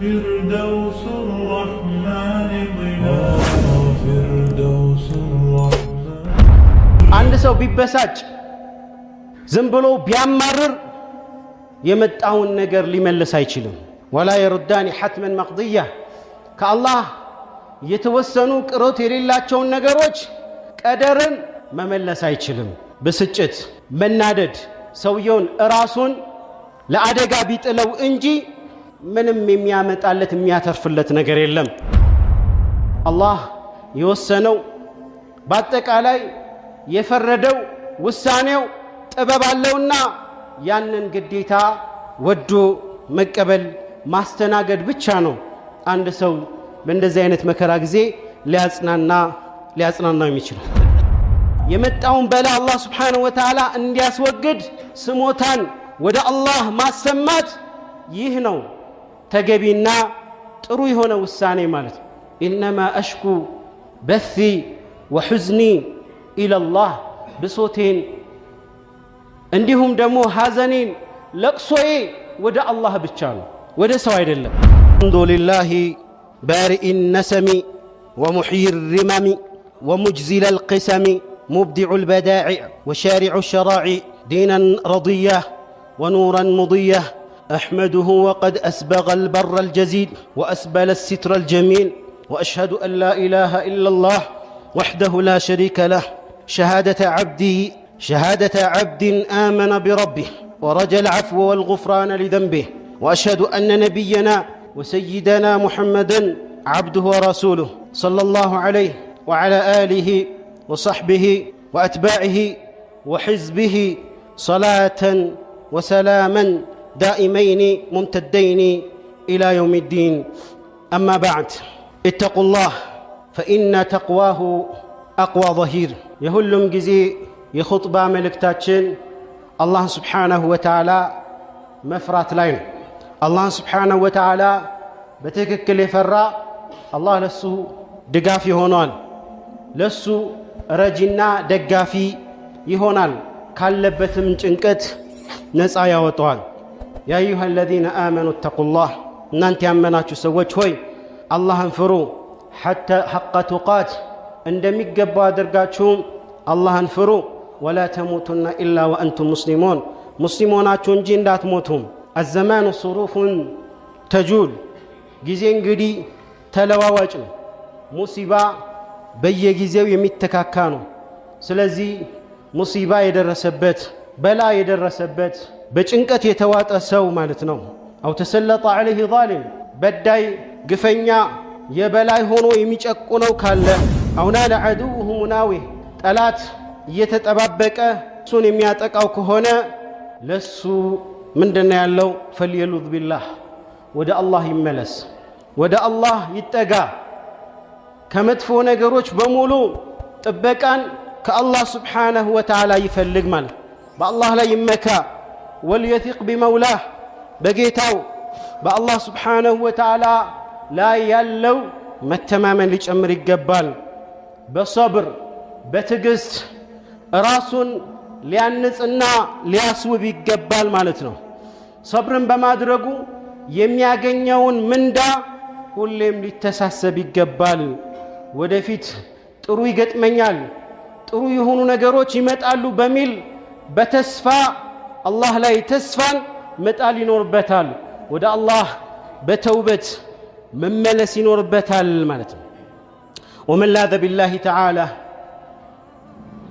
فردوس الرحمن ظلال فردوس الرحمن አንድ ሰው ቢበሳጭ ዝም ብሎ ቢያማርር የመጣውን ነገር ሊመልስ አይችልም። ولا يردان حتما مقضيه ከአላህ የተወሰኑ ቅሮት የሌላቸውን ነገሮች ቀደርን መመለስ አይችልም። ብስጭት መናደድ ሰውየውን ራሱን ለአደጋ ቢጥለው እንጂ ምንም የሚያመጣለት የሚያተርፍለት ነገር የለም። አላህ የወሰነው በአጠቃላይ የፈረደው ውሳኔው ጥበብ አለውና ያንን ግዴታ ወዶ መቀበል ማስተናገድ ብቻ ነው አንድ ሰው በእንደዚህ አይነት መከራ ጊዜ ሊያጽናና የሚችለው። የመጣውን በላ አላህ Subhanahu Wa Ta'ala እንዲያስወግድ ስሞታን ወደ አላህ ማሰማት ይህ ነው ተገቢና ጥሩ የሆነ ውሳኔ ማለት ነው። إنما أشكو بثي وحزني إلى الله بصوتين እንዲሁም ደግሞ ሐዘኔን ለቅሶዬ ወደ አላህ ብቻ ነው ወደ ሰው አይደለም። الحمد لله بارئ النسم ومحيي الرمم ومجزل القسم مبدع البدائع وشارع الشرائع دينا رضيه ونورا مضيه أحمده وقد أسبغ البر الجزيل وأسبل الستر الجميل وأشهد أن لا إله إلا الله وحده لا شريك له شهادة عبد آمن بربه ورجى العفو والغفران لذنبه وأشهد أن نبينا وسيدنا محمدًا عبده ورسوله صلى الله عليه وعلى آله وصحبه وأتباعه وحزبه صلاة وسلاما دائمين ممتدين إلى يوم الدين. أما بعد اتقوا الله فإن تقواه أقوى ظهير. يهلم جزي يخطب ملكتاتشن الله سبحانه وتعالى مفرات لاين الله سبحانه وتعالى بتككل يفرّا الله لسو دقافي هونال لسو رجنا دقافي يهونال كاللبت من جنكت نسعى وطوال. يا أيها الذين آمنوا اتقوا الله نانتي أمناتو سوّج هوي الله انفروا حتى حق تقات اندمك قبوا درقاتشوم الله انفروا ولا تموتن إلا وأنتم مسلمون أتونجين لا تموتهم. الزمان صروف تجول جزين قدي تلواواج مصيبة بي جزيو يمتكاكانو سلزي مصيبة يدرسبت بلا يدرسبت بچنقت يتواتسو مالتنو أو تسلط عليه ظالم بداي قفنيا يبلاي هونو يميچقونو كاله أو نال عدوه مناوي طلات يتطببك سون يمياطقاو كهونه لسو ምንድነው ያለው فليلذ بالله ወደ አላህ ይመለስ ወደ አላህ ይጠጋ ከመጥፎ ነገሮች በሙሉ ጥበቃን ከአላህ Subhanahu Wa Ta'ala ይፈልግ ማለት በአላህ ላይ ይመካ وليثق بمولاه በጌታው በአላህ Subhanahu Wa Ta'ala ላይ ያለው መተማመን ሊጨምር ይገባል። በصبر በትዕግስት ራሱን ሊያንጽና ሊያስውብ ይገባል ማለት ነው። ሰብርን በማድረጉ የሚያገኘውን ምንዳ ሁሌም ሊተሳሰብ ይገባል። ወደፊት ጥሩ ይገጥመኛል ጥሩ የሆኑ ነገሮች ይመጣሉ በሚል በተስፋ አላህ ላይ ተስፋን መጣል ይኖርበታል። ወደ አላህ በተውበት መመለስ ይኖርበታል ማለት ነው። ومن لاذ بالله تعالى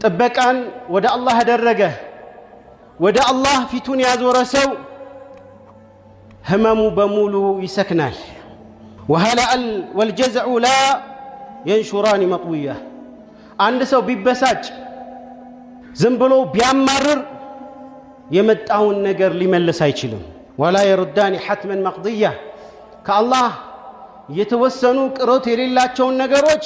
ጥበቃን ወደ አላህ አደረገ ወደ አላህ ፊቱን ያዞረ ሰው ህመሙ በሙሉ ይሰክናል። وهلأ والجزع لا ينشران مطوية አንድ ሰው ቢበሳጭ ዝም ብሎ ቢያማርር የመጣውን ነገር ሊመልስ አይችልም። ولا يردان حتما مقضية ከአላህ የተወሰኑ ቅሮት የሌላቸውን ነገሮች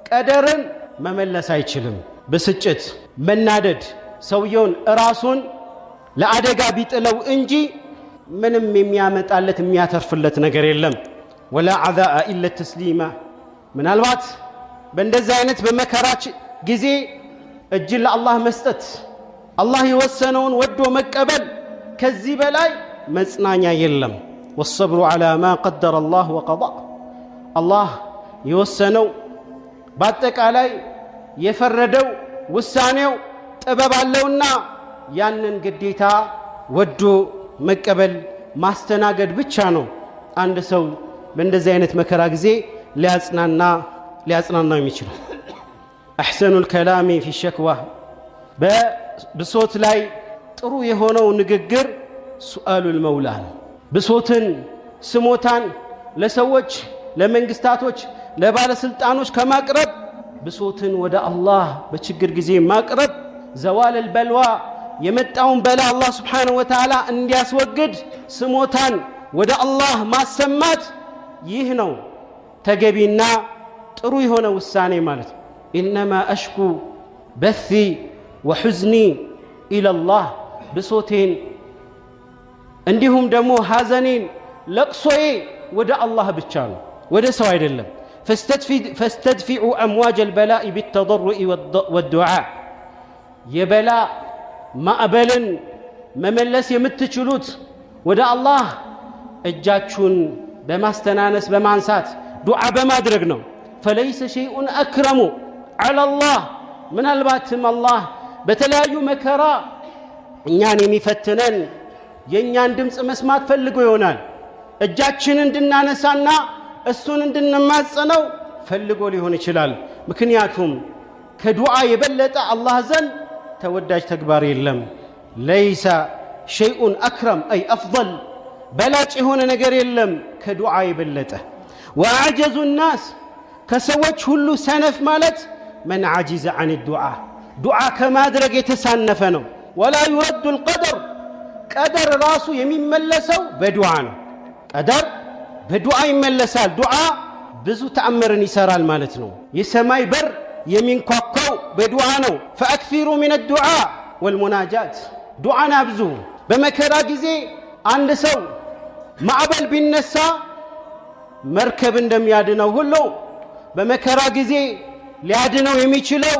ቀደርን መመለስ አይችልም። ብስጭት መናደድ ሰውየውን ራሱን ለአደጋ ቢጥለው እንጂ ምንም የሚያመጣለት የሚያተርፍለት ነገር የለም። ولا عذاء إلا التسليم ምናልባት በእንደዚህ አይነት በመከራች ጊዜ እጅን ለአላህ መስጠት አላህ የወሰነውን ወዶ መቀበል ከዚህ በላይ መጽናኛ የለም። والصبر على ما قدر الله وقضى الله يوسنو باتقالاي يفردو ውሳኔው ጥበብ አለውና ያንን ግዴታ ወዶ መቀበል ማስተናገድ ብቻ ነው አንድ ሰው በእንደዚህ አይነት መከራ ጊዜ ሊያጽናና የሚችለው احسنul kalami fi shakwa በብሶት ላይ ጥሩ የሆነው ንግግር ሱአሉል መውላ ብሶትን ስሞታን ለሰዎች ለመንግስታቶች ለባለስልጣኖች ከማቅረብ ብሶትን ወደ አላህ በችግር ጊዜ ማቅረብ ዘዋል البلوى የመጣውን በላ አላህ Subhanahu Wa Ta'ala እንዲያስወግድ ስሞታን ወደ አላህ ማሰማት ይህ ነው ተገቢና ጥሩ የሆነ ውሳኔ ማለት انما اشكو بثي وحزني الى الله ብሶቴን እንዲሁም ደግሞ ሐዘኔን ለቅሶዬ ወደ አላህ ብቻ ነው ወደ ሰው አይደለም فاستدفعوا امواج البلاء بالتضرع والدعاء يبلا ማዕበልን መመለስ የምትችሉት ወደ አላህ እጃችሁን በማስተናነስ በማንሳት ዱዓ በማድረግ ነው فليس شيء اكرم على الله من الباتم الله በተለያዩ መከራ እኛን የሚፈትነን የኛን ድምጽ መስማት ፈልጎ ይሆናል እጃችንን እንድናነሳና እሱን እንድንማጸነው ፈልጎ ሊሆን ይችላል ምክንያቱም ከዱዓ የበለጠ አላህ ዘንድ ተወዳጅ ተግባር የለም ليس شيء اكرم اي افضل በላጭ የሆነ ነገር የለም ከዱዓ የበለጠ واعجز الناس ከሰዎች ሁሉ ሰነፍ ማለት من عجز عن الدعاء دعاء ከማድረግ የተሳነፈ ነው ولا يرد القدر قدر ራሱ የሚመለሰው በዱዓ ነው قدر በዱዓ ይመለሳል ዱዓ ብዙ ተአምርን ይሰራል ማለት ነው የሰማይ በር የሚንኳኳው በዱዓ ነው فاكثروا من الدعاء والمناجات ዱዓና ብዙ በመከራ ጊዜ አንድ ሰው ማዕበል ቢነሳ መርከብ እንደሚያድነው ሁሉ በመከራ ጊዜ ሊያድነው የሚችለው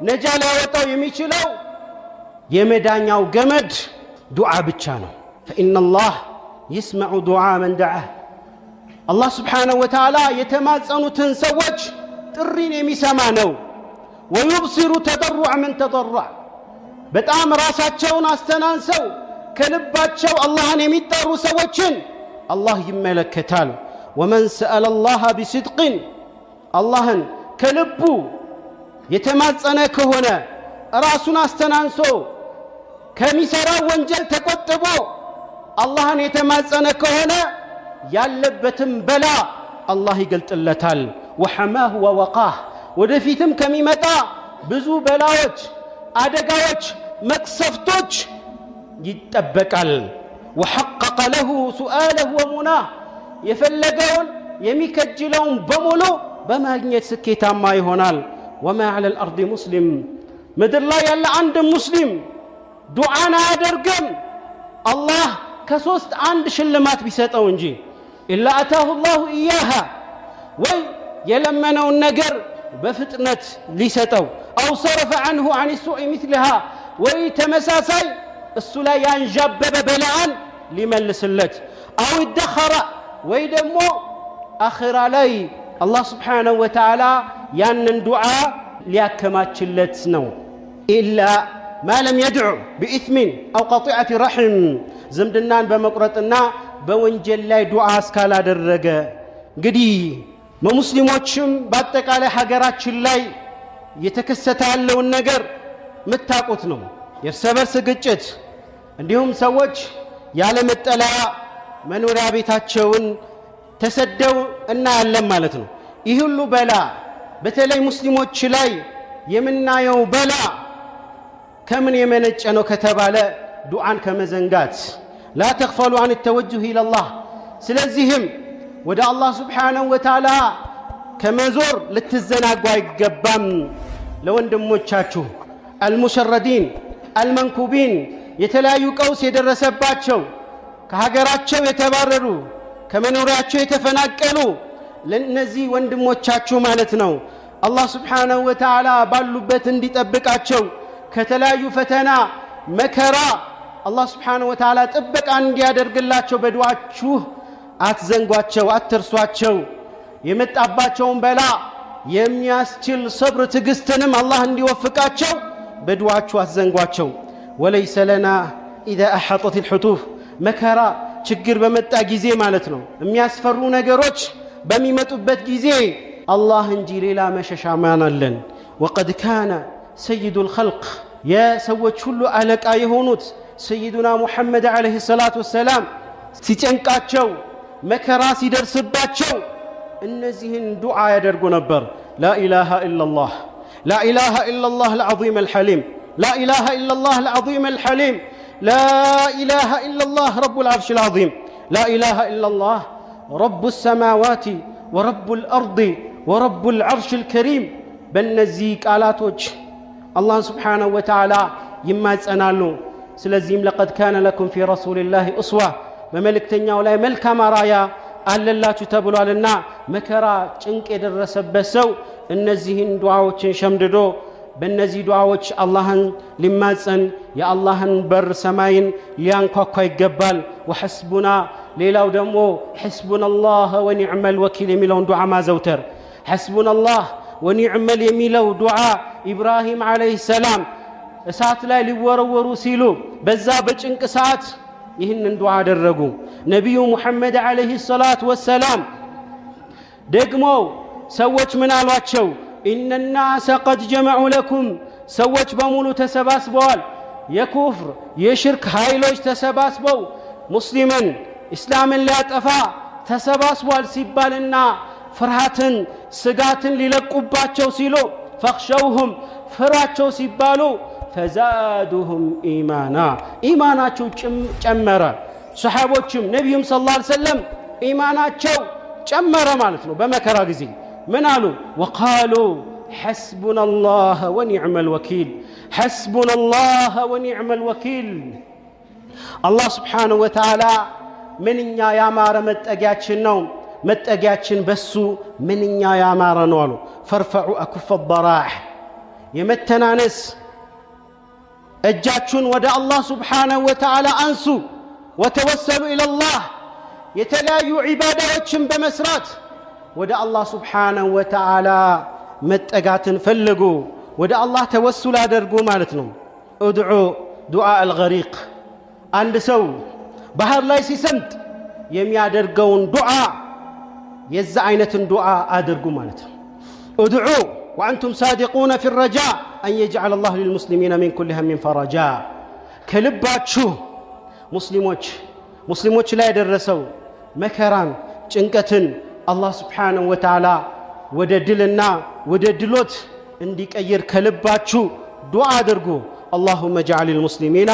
ነጃ ሊያወጣው የሚችለው የመዳኛው ገመድ ዱዓ ብቻ ነው فإن الله يسمع دعاء من دعاه الله سبحانه وتعالى የተማጸኑትን ሰዎች ጥሪን የሚሰማ ነው ويبصر تضرع من تضرع በጣም ራሳቸውን አስተናንሰው ከልባቸው አላህን የሚጠሩ ሰዎችን አላህ ይመለከታል ومن سأل الله بصدق አላህን ከልቡ የተማጸነ ከሆነ ራሱን አስተናንሶ ከሚሰራው ወንጀል ተቆጥቦ አላህን የተማጸነ ከሆነ ያለበትም በላ አላህ ይገልጥለታል وحماه ووقاه ወደፊትም ከሚመጣ ብዙ በላዎች አደጋዎች መቅሰፍቶች ይጠበቃል وحقق له سؤاله ومناه የፈለገውን የሚከጅለውን በሙሉ በማግኘት ስኬታማ ይሆናል وما على الارض مسلم ምድር ላይ ያለ አንድ ሙስሊም ዱዓን አያደርግም አላህ ከሶስት አንድ ሽልማት ቢሰጠው እንጂ إلا أتاه الله إياها ወይ የለመነውን ነገር በፍጥነት ሊሰጠው أو صرف عنه عن السوء مثلها ወይ ተመሳሳይ እሱ ላይ ያንዣበበ በላን ሊመልስለት أو ادخر ወይ ደግሞ አኺራ ላይ አላህ Subhanahu Wa Ta'ala ያንን ዱዓ ሊያከማችለት ነው إلا ما لم يدعو بإثم أو قطيعة رحم ዝምድናን በመቁረጥና በወንጀል ላይ ዱዓ እስካላደረገ እንግዲህ ሙስሊሞችም በአጠቃላይ ሀገራችን ላይ የተከሰተ ያለውን ነገር መታቆት ነው የእርስ በርስ ግጭት እንዲሁም ሰዎች ያለ መጠለያ መኖሪያ ቤታቸውን ተሰደው እናያለን ማለት ነው ይህ ሁሉ በላ በተለይ ሙስሊሞች ላይ የምናየው በላ ከምን የመነጨ ነው ከተባለ ዱዓን ከመዘንጋት لا تغفلوا عن التوجه الى الله ስለዚህም ወደ አላህ Subhanahu Wa Ta'ala ከመዞር ልትዘናጉ አይገባም ለወንድሞቻችሁ المشردين المنكوبين የተለያዩ ቀውስ የደረሰባቸው ከሀገራቸው የተባረሩ ከመኖሪያቸው የተፈናቀሉ ለነዚህ ወንድሞቻችሁ ማለት ነው አላህ Subhanahu Wa Ta'ala ባሉበት እንዲጠብቃቸው ከተለያዩ ፈተና መከራ አላህ Subhanahu Wa Ta'ala ጥበቃ እንዲያደርግላቸው በዱዓችሁ አትዘንጓቸው አትርሷቸው የመጣባቸውን በላ የሚያስችል ሰብር ትግስትንም አላህ እንዲወፍቃቸው በዱዓችሁ አትዘንጓቸው وليس لنا اذا احاطت الحتوف መከራ ችግር በመጣ ጊዜ ማለት ነው የሚያስፈሩ ነገሮች በሚመጡበት ጊዜ አላህ እንጂ ሌላ መሸሻ ማን አለን وقد كان سيد الخلق يا ሰዎች ሁሉ አለቃ የሆኑት سيدنا محمد عليه الصلاه والسلام ሲጨንቃቸው መከራ ሲደርስባቸው እነዚህን ዱዓ ያደርጉ ነበር لا اله الا الله لا اله الا الله العظيم الحليم لا اله الا الله العظيم الحليم لا اله الا الله رب العرش العظيم لا اله الا الله رب السماوات ورب الارض ورب العرش الكريم بنزي قالاتوች الله سبحانه وتعالى ይማጸናሉ ስለዚህም لقد كان لكم في رسول الله اسوه በመልእክተኛው ላይ መልካም አራያ አለላችሁ ተብሏልና መከራ ጭንቅ የደረሰበት ሰው እነዚህን ዱዓዎችን ሸምድዶ በእነዚህ ዱዓዎች አላህን ሊማጸን የአላህን በር ሰማይን ሊያንኳኳ ይገባል ወሐስቡና ሌላው ደግሞ ሐስቡናላህ ወኒዕመል ወኪል የሚለውን ዱዓ ማዘውተር ሐስቡናላህ ወኒዕመል የሚለው ዱዓ ኢብራሂም አለይሂ ሰላም እሳት ላይ ሊወረወሩ ሲሉ በዛ በጭንቅ ሰዓት ይህንን ዱዓ አደረጉ ነብዩ ሙሐመድ አለይሂ ሰላቱ ወሰላም ደግሞ ሰዎች ምን አሏቸው إن الناس قد جمعوا لكم سوّج بمولو تسباسبوال يكفر يشرك هايلوش تسباسبو مسلما إسلاما لا تفا تسباسبوال سيبالنا فرحة سقات للقباتشو سيلو فاخشوهم فراتشو سيبالو فزادهم إيمانا إيماناتشو جمرا صحابوچم نبيهم صلى الله عليه وسلم إيماناتشو جمرا مالتنو بمكرا غزي من قالوا وقالوا حسبنا الله ونعم الوكيل حسبنا الله ونعم الوكيل الله سبحانه وتعالى منኛ ያማረ መጠጊያችን ነው መጠጊያችን በሱ منኛ ያማረ ነው አሉ فرفعوا اكف الضراح የመተናነስ እጃችሁን ወደ አላህ سبحانه وتعالى አንሱ وتوسلوا الى الله የተለያዩ ዒባዳዎችን በመስራት ወደ አላህ سبحانه وتعالى መጠጋትን ፈልጉ ወደ አላህ ተወሱል አድርጉ ማለት ነው ادعوا دعاء الغريق አንድ ሰው ባህር ላይ ሲሰምጥ የሚያደርገውን ዱዓ የዛ አይነትን ዱዓ አድርጉ ማለት ነው ادعوا وانتم صادقون في الرجاء ان يجعل الله للمسلمين من كل هم فرجا ከልባችሁ ሙስሊሞች ላይ ደረሰው መከራን ጭንቀትን الله سبحانه وتعالى وددلنا وددلوت اندي كير كلباتشو دعاء درقو اللهم اجعل المسلمين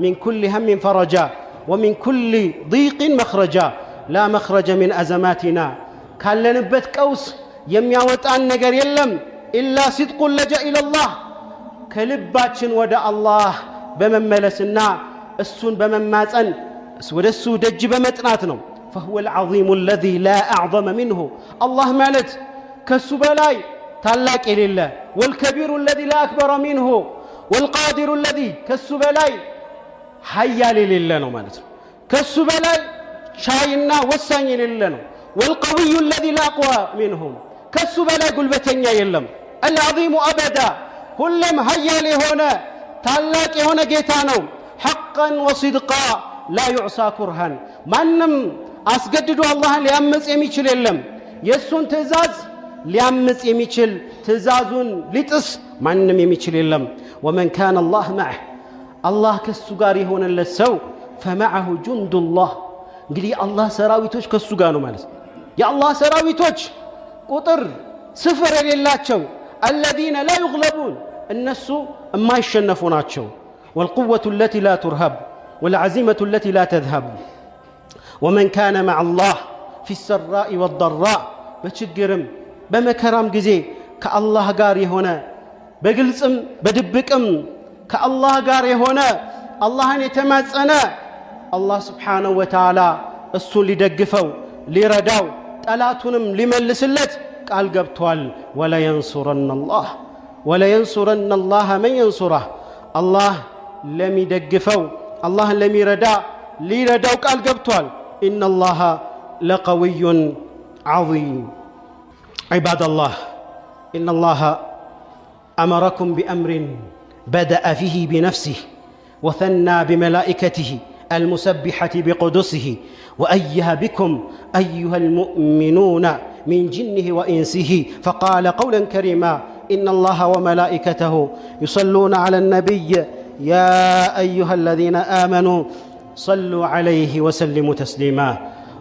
من كل هم فرجا ومن كل ضيق مخرجا لا مخرج من أزماتنا كان لنبت كوس يمياوت عن نقر يلم إلا صدق لجأ إلى الله كلباتشن ودى الله بمملسنا السن بمماتن ودسو دج بمتناتنا فهو العظيم الذي لا أعظم منه الله مالت كالسبلاي تلاك إلى الله والكبير الذي لا أكبر منه والقادر الذي كالسبلاي حيا لله مالت كالسبلاي شاينا وساني لله والقوي الذي لا أقوى منهم كالسبلاي قلبتين يلم العظيم أبدا كلهم هيا لي هنا تلاك هنا جيتانو حقا وصدقا لا يعصى كرها منم አስገድዶ አላህን ሊያመጽ የሚችል የለም የሱን ትእዛዝ ሊያመጽ የሚችል ትእዛዙን ሊጥስ ማንንም የሚችል የለም ومن كان الله معه الله ከሱ ጋር የሆነለት ሰው فمعه جند الله እንግዲህ አላህ ሰራዊቶች ከሱ ጋር ነው ማለት የአላህ ሰራዊቶች ቁጥር ስፍር የሌላቸው الذين لا يغلبون እነሱ የማይሸነፉ ናቸው والقوة التي لا ترهب والعزيمة التي لا تذهب ومن كان مع الله في السراء والضراء بشجرم بمكرم جزي كالله غاري هنا بقلصم بدبكم كالله غاري هنا الله يتماصنا الله سبحانه وتعالى السن لدغفو ليرداو طلاتونم لملسلت قال غبطوال ولا ينصرن الله من ينصره الله لم يدغفو الله لم يردا ليرداو قال غبطوال إن الله لقوي عظيم. عباد الله، إن الله أمركم بأمر بدأ فيه بنفسه وثنى بملائكته المسبحة بقدسه، وأيه بكم أيها المؤمنون من جنه وإنسه، فقال قولا كريما: إن الله وملائكته يصلون على النبي يا أيها الذين آمنوا صلوا عليه وسلموا تسليما.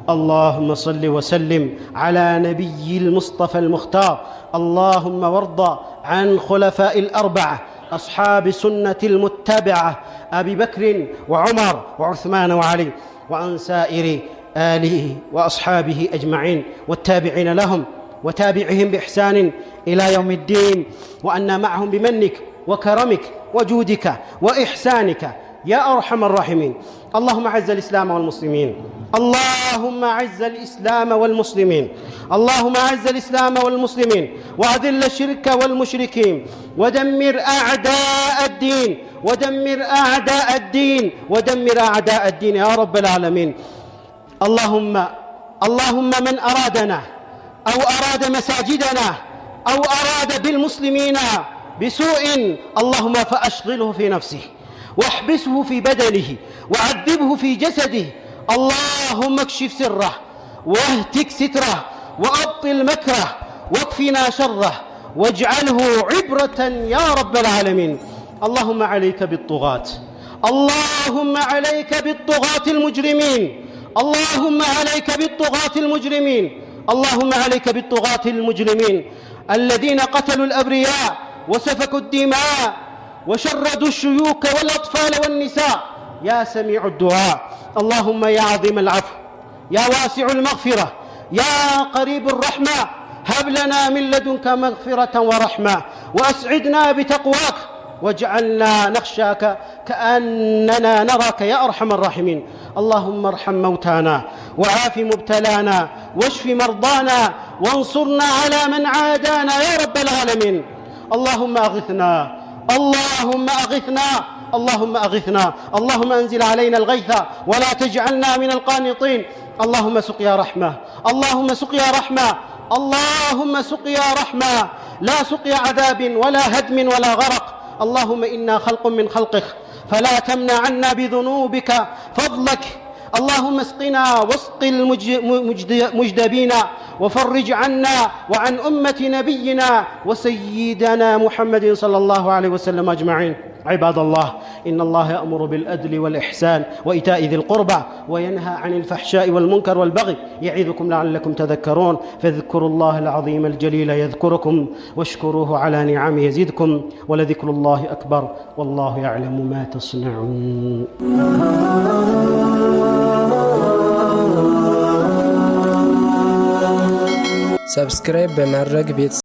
اللهم صل وسلم على نبي المصطفى المختار. اللهم وارض عن خلفاء الأربعة أصحاب سنة المتبعة أبي بكر وعمر وعثمان وعلي، وعن سائر آله وأصحابه أجمعين والتابعين لهم وتابعهم بإحسان إلى يوم الدين، وأنا معهم بمنك وكرمك وجودك وإحسانك يا أرحم الراحمين. اللهم أعز الإسلام والمسلمين، اللهم أعز الإسلام والمسلمين، اللهم أعز الإسلام والمسلمين، وأذل الشرك والمشركين، ودمر أعداء الدين، ودمر أعداء الدين، ودمر أعداء الدين يا رب العالمين. اللهم من أرادنا أو أراد مساجدنا أو أراد بالمسلمين بسوء، اللهم فأشغله في نفسه، واحبسه في بدنه، وعذبه في جسده. اللهم اكشف سره، واهتك ستره، وأبطل مكره، واكفنا شره، واجعله عبرة يا رب العالمين. اللهم عليك بالطغاة، اللهم عليك بالطغاة المجرمين، اللهم عليك بالطغاة المجرمين، اللهم عليك بالطغاة المجرمين الذين قتلوا الأبرياء وسفكوا الدماء وشردوا الشيوخ والأطفال والنساء. يا سميع الدعاء، اللهم يا عظيم العفو، يا واسع المغفرة، يا قريب الرحمة، هب لنا من لدنك مغفرة ورحمة، وأسعدنا بتقواك، واجعلنا نخشاك كأننا نراك يا أرحم الراحمين. اللهم ارحم موتانا، وعاف مبتلانا، واشف مرضانا، وانصرنا على من عادانا يا رب العالمين. اللهم أغثنا، اللهم أغثنا، اللهم أغثنا، اللهم أنزل علينا الغيث ولا تجعلنا من القانطين. اللهم سقيا رحمة، اللهم سقيا رحمة، اللهم سقيا رحمة، لا سقيا عذاب ولا هدم ولا غرق. اللهم إنا خلق من خلقك فلا تمنع عنا بذنوبك فضلك. اللهم اسقنا واسق المجدبين، وفرج عنا وعن أمة نبينا وسيدنا محمد صلى الله عليه وسلم أجمعين. عباد الله، إن الله يأمر بالعدل والإحسان وإيتاء ذي القربى، وينهى عن الفحشاء والمنكر والبغي، يعظكم لعلكم تذكرون. فاذكروا الله العظيم الجليل يذكركم، واشكروه على نعمه يزدكم، ولذكر الله أكبر، والله يعلم ما تصنعون. ሰብስክራይብ በማድረግ ቤት